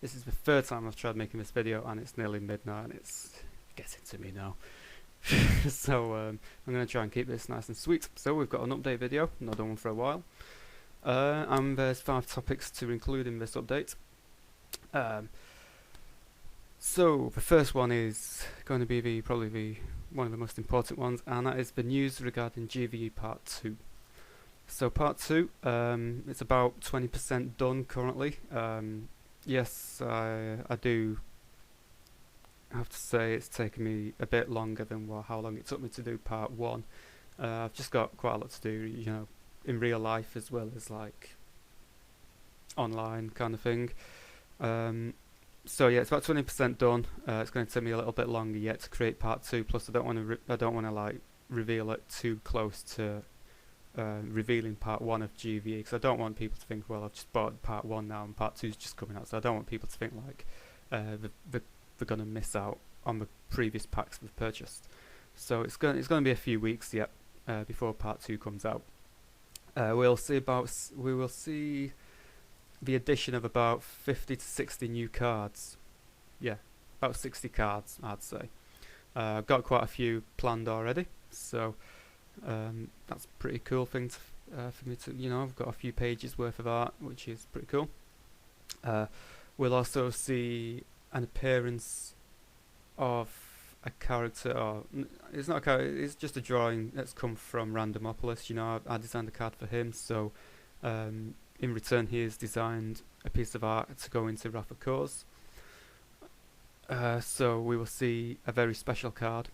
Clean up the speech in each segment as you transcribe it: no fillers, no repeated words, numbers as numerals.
This is the third time I've tried making this video, and it's nearly midnight, and it's getting to me now. So I'm going to try and keep this nice and sweet. So we've got an update video, not done one for a while. And there's 5 topics to include in this update. So the first one is going to be probably one of the most important ones, and that is the news regarding GVE Part 2. So Part 2, it's about 20% done currently. Yes, I do have to say it's taken me a bit longer than how long it took me to do Part 1. I've just got quite a lot to do, you know, in real life as well as like online kind of thing. So yeah, it's about 20% done. It's going to take me a little bit longer yet to create Part 2. Plus, I don't want to like reveal it too close to revealing Part 1 of GVE, because I don't want people to think, well, I've just bought Part 1 now and Part 2 is just coming out. So I don't want people to think like they're going to miss out on the previous packs they've purchased. So it's going to be a few weeks yet before Part 2 comes out. We will see the addition of about 50 to 60 new cards. Yeah, about 60 cards, I'd say. I've got quite a few planned already, so that's a pretty cool thing for me to, you know, I've got a few pages worth of art, which is pretty cool. We'll also see an appearance of a character, or it's not a character, it's just a drawing that's come from Randomopolis. You know, I designed a card for him, so in return he has designed a piece of art to go into Wrath of Kors. So we will see a very special card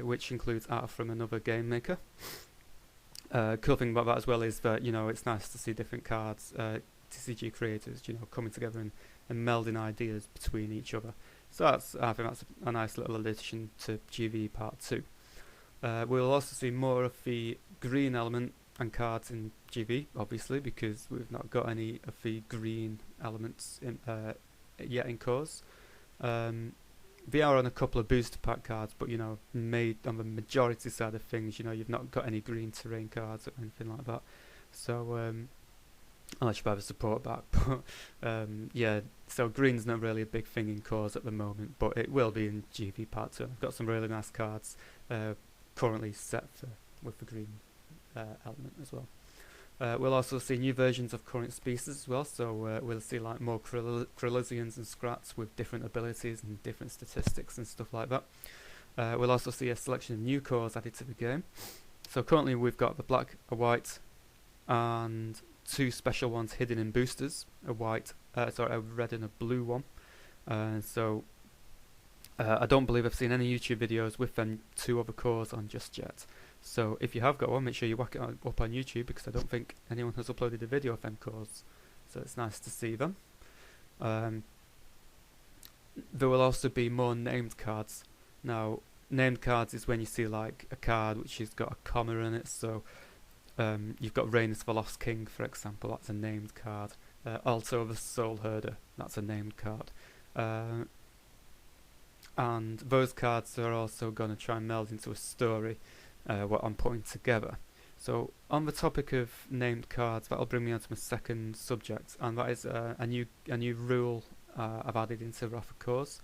which includes art from another game maker. Cool thing about that as well is that, you know, it's nice to see different cards, TCG creators, you know, coming together and melding ideas between each other. So I think that's a nice little addition to GVE Part 2. We'll also see more of the green element and cards in GV, obviously, because we've not got any of the green elements in, yet in Kors. They are on a couple of booster pack cards, but, you know, made on the majority side of things, you know, you've not got any green terrain cards or anything like that. So unless you buy the support back, but yeah, so green's not really a big thing in Kors at the moment, but it will be in GV Part 2. I've got some really nice cards currently set with the green element as well. We'll also see new versions of current species as well, so we'll see like more Krillisians and Scrats with different abilities and different statistics and stuff like that. We'll also see a selection of new cores added to the game. So currently we've got the black, a white, and 2 special ones hidden in boosters, a red and a blue one. So I don't believe I've seen any YouTube videos with them 2 other cores on just yet. So if you have got one, make sure you whack it up on YouTube, because I don't think anyone has uploaded a video of them cores. So it's nice to see them. There will also be more named cards. Now, named cards is when you see like a card which has got a comma in it. So you've got Rhaenys the Lost King, for example, that's a named card. Also the Soul Herder, that's a named card. And those cards are also going to try and meld into a story, what I'm putting together. So on the topic of named cards, that'll bring me on to my second subject, and that is a new rule I've added into Wrath of Kors,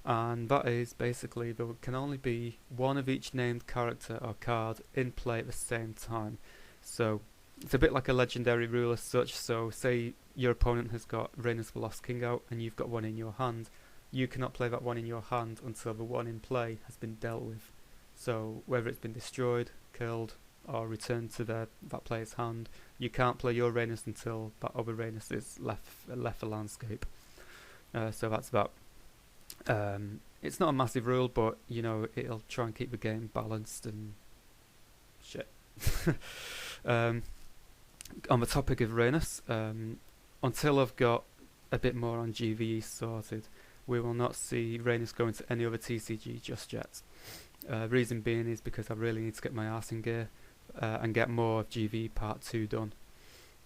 and that is basically there can only be one of each named character or card in play at the same time. So it's a bit like a legendary rule as such. So say your opponent has got Rhaenys the Lost King out and you've got one in your hand, you cannot play that one in your hand until the one in play has been dealt with. So whether it's been destroyed, killed, or returned to that player's hand, you can't play your Rhaenys until that other Rhaenys is left the landscape. So that's that. It's not a massive rule, but, you know, it'll try and keep the game balanced and shit. On the topic of Rhaenys, until I've got a bit more on GVE sorted, we will not see Rhaenys go into any other TCG just yet. Reason being is because I really need to get my arse in gear and get more of GVE Part 2 done.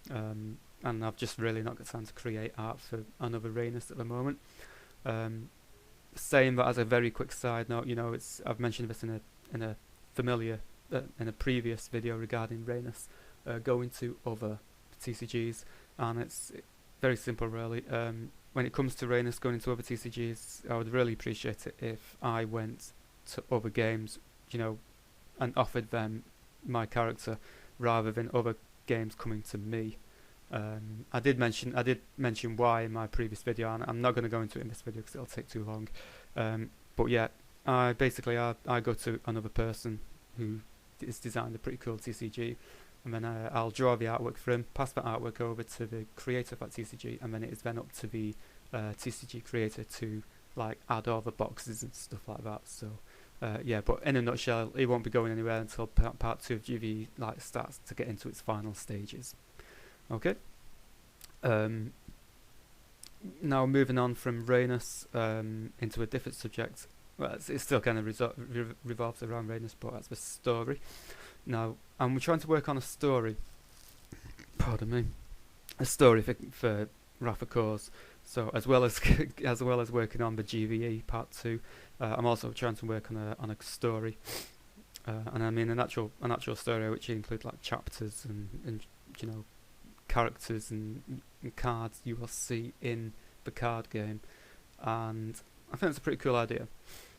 And I've just really not got time to create art for another Rhaenys at the moment. Saying that as a very quick side note, you know, I've mentioned this in a previous video regarding Rhaenys going to other TCGs, and it's very simple really. when it comes to Rainus going into other TCGs, I would really appreciate it if I went to other games, you know, and offered them my character rather than other games coming to me. I did mention why in my previous video, and I'm not going to go into it in this video because it'll take too long. But yeah, I go to another person who has designed a pretty cool TCG, and then I'll draw the artwork for him, pass that artwork over to the creator of that TCG, and then it is then up to the TCG creator to like add all the boxes and stuff like that. So yeah, but in a nutshell, it won't be going anywhere until part 2 of GV like starts to get into its final stages. Okay. Now moving on from Rainus into a different subject. Well, it still kind of revolves around Rainus, but that's the story. Now, we're trying to work on a story. Pardon me. A story for Wrath of Cause. So as well as working on the GVE part 2, I'm also trying to work on a story, and I mean an actual story which includes like chapters and you know, characters and cards you will see in the card game, and I think it's a pretty cool idea.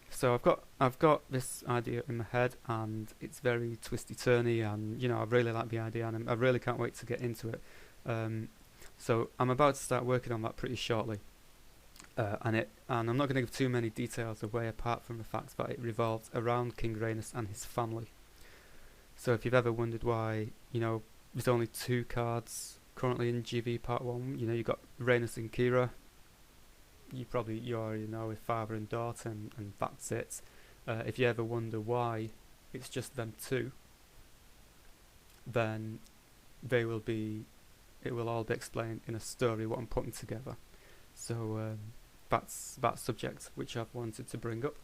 So I've got this idea in my head, and it's very twisty turny, and you know, I really like the idea, and I really can't wait to get into it. So I'm about to start working on that pretty shortly, and I'm not going to give too many details away apart from the fact that it revolves around King Rainus and his family. So if you've ever wondered why, you know, there's only 2 cards currently in GV Part 1, you know, you've got Rainus and Kira. You already know, with father and daughter, and that's it. If you ever wonder why it's just them 2, then it will all be explained in a story what I'm putting together. So that's that subject which I've wanted to bring up.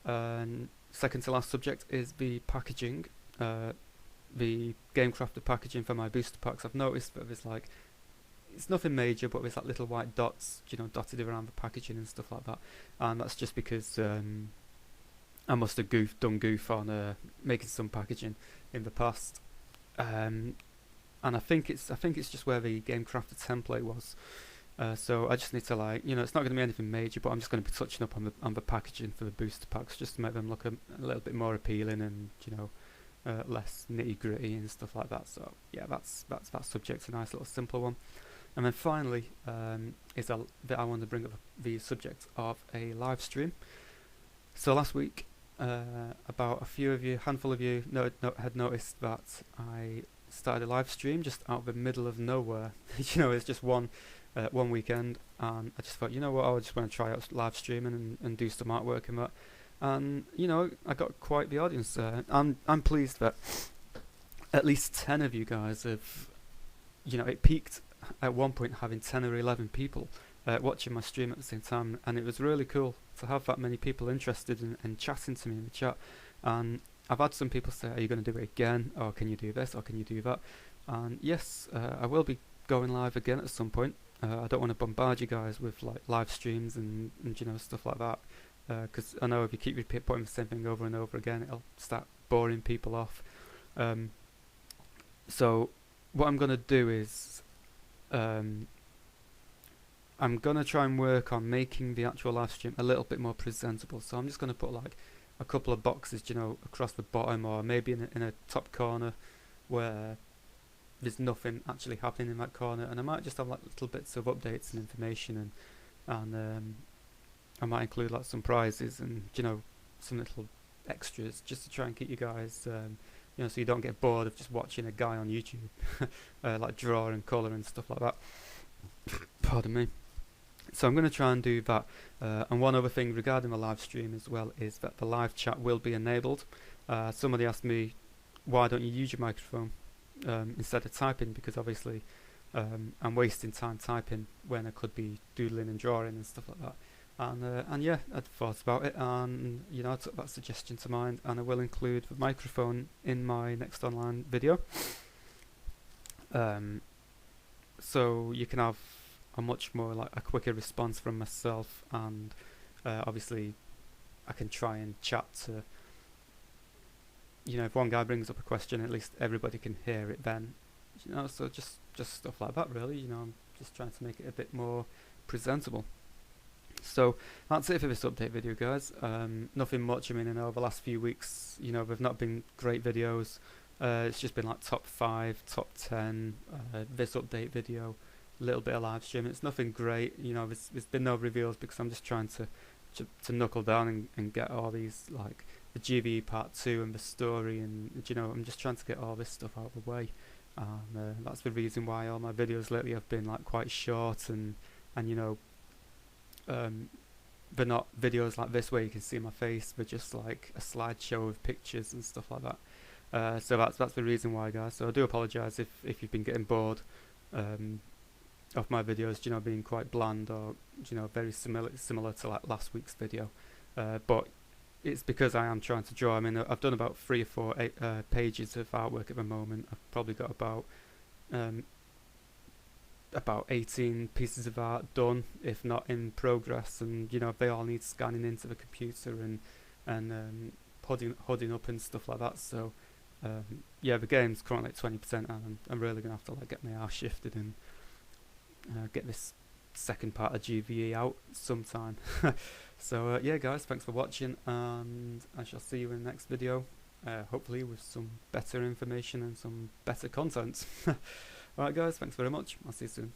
And second to last subject is the packaging. The Game Crafter packaging for my booster packs. I've noticed that there's like, it's nothing major, but there's like little white dots, you know, dotted around the packaging and stuff like that. And that's just because I must have done goof on making some packaging in the past. And I think it's just where the Game Crafter template was. So I just need to, like, you know, it's not going to be anything major, but I'm just going to be touching up on the packaging for the booster packs just to make them look a little bit more appealing and, you know, less nitty gritty and stuff like that. So yeah, that's that subject, a nice little simple one. And then finally is that I want to bring up the subject of a live stream. So last week, about handful of you had noticed that I started a live stream just out of the middle of nowhere. You know, it's just one weekend, and I just thought, you know what, I just want to try out live streaming and do some artwork and that. And you know, I got quite the audience. I'm pleased that at least 10 of you guys have, you know, it peaked at one point having 10 or 11 people watching my stream at the same time, and it was really cool to have that many people interested in chatting to me in the chat. And I've had some people say, are you going to do it again, or can you do this, or can you do that? And yes, I will be going live again at some point. I don't want to bombard you guys with like live streams and you know, stuff like that, because I know if you keep putting the same thing over and over again, it'll start boring people off. So what I'm going to do is I'm going to try and work on making the actual live stream a little bit more presentable. So I'm just going to put like a couple of boxes, you know, across the bottom, or maybe in a top corner where there's nothing actually happening in that corner, and I might just have like little bits of updates and information, and I might include like some prizes and, you know, some little extras just to try and keep you guys, you know, so you don't get bored of just watching a guy on YouTube like draw and colour and stuff like that. Pardon me. So I'm going to try and do that. And one other thing regarding the live stream as well is that the live chat will be enabled. Somebody asked me, why don't you use your microphone instead of typing, because obviously I'm wasting time typing when I could be doodling and drawing and stuff like that. And yeah, I'd thought about it, and you know, I took that suggestion to mind, and I will include the microphone in my next online video. So you can have a much more like a quicker response from myself, and obviously I can try and chat to, you know, if one guy brings up a question, at least everybody can hear it then, you know. So just stuff like that really, you know. I'm just trying to make it a bit more presentable. So that's it for this update video, guys. Nothing much. I mean, over the last few weeks, they've not been great videos. It's just been like top 5, top 10, this update video, a little bit of live stream. It's nothing great, there's been no reveals because I'm just trying to knuckle down and get all these, like the GVE part 2 and the story, and I'm just trying to get all this stuff out of the way. That's the reason why all my videos lately have been like quite short and they're not videos like this where you can see my face. They're just like a slideshow of pictures and stuff like that. So that's the reason why, guys. So I do apologise if you've been getting bored of my videos, being quite bland or very similar to like last week's video. But it's because I am trying to draw. I mean, I've done about 3 or 4 pages of artwork at the moment. I've probably got about 18 pieces of art done, if not in progress, and they all need scanning into the computer and hodding up and stuff like that. So yeah, the game's currently at 20%, and I'm really gonna have to like get my arse shifted and get this second part of GVE out sometime. So yeah, guys, thanks for watching, and I shall see you in the next video, hopefully with some better information and some better content. Alright, guys, thanks very much. I'll see you soon.